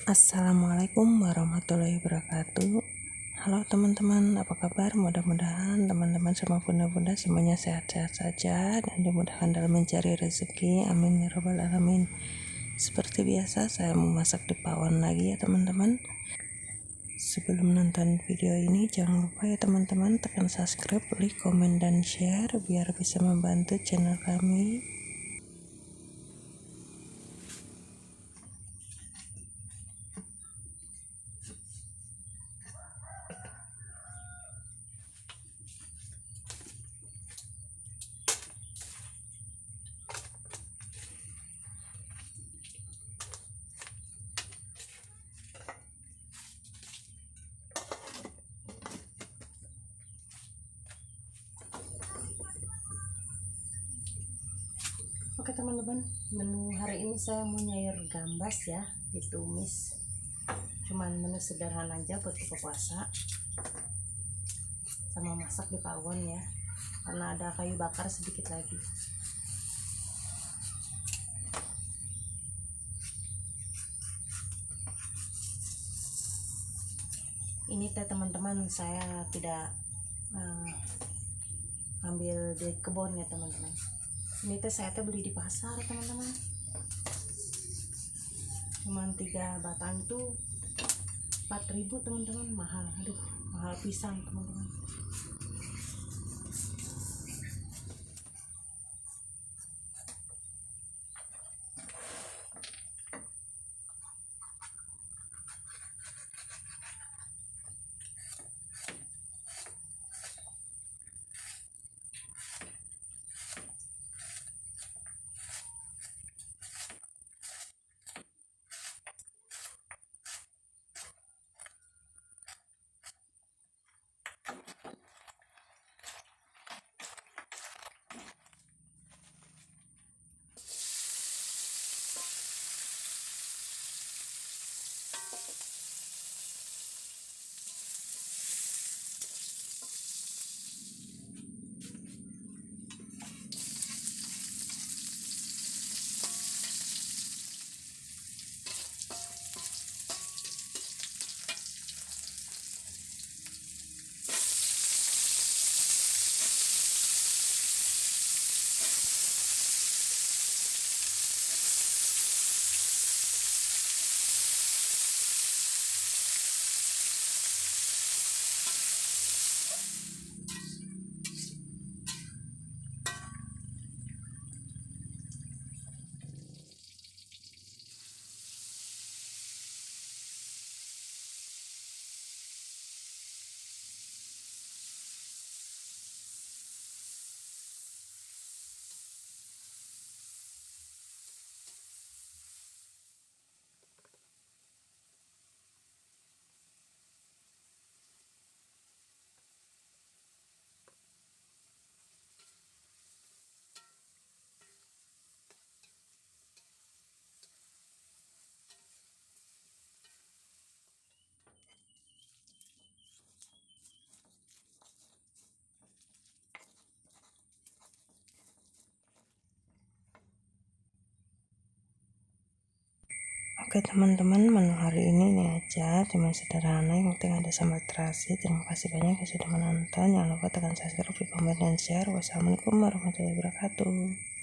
Assalamualaikum warahmatullahi wabarakatuh. Halo teman-teman, apa kabar? Mudah-mudahan teman-teman semua bunda-bunda semuanya sehat-sehat saja dan dimudahkan dalam mencari rezeki. Amin ya rabbal alamin. Seperti biasa, saya mau masak di pawon lagi ya teman-teman. Sebelum nonton video ini, jangan lupa ya teman-teman tekan subscribe, like, komen, dan share biar bisa membantu channel kami. Oke teman-teman, menu hari ini saya mau nyayur gambas ya, ditumis. Cuman menu sederhana aja buat buka puasa. Sama masak di pawon ya, karena ada kayu bakar sedikit lagi. Ini teh teman-teman, saya tidak ambil di kebun ya teman-teman. Ini teh saya beli di pasar teman-teman, cuman 3 batang tuh 4.000 teman-teman, mahal. Aduh, mahal pisan teman-teman. Oke teman-teman, menu hari ini aja, cuma sederhana, yang penting ada sambal terasi. Terima kasih banyak yang sudah menonton. Jangan lupa tekan subscribe, komen, dan share. Wassalamualaikum warahmatullahi wabarakatuh.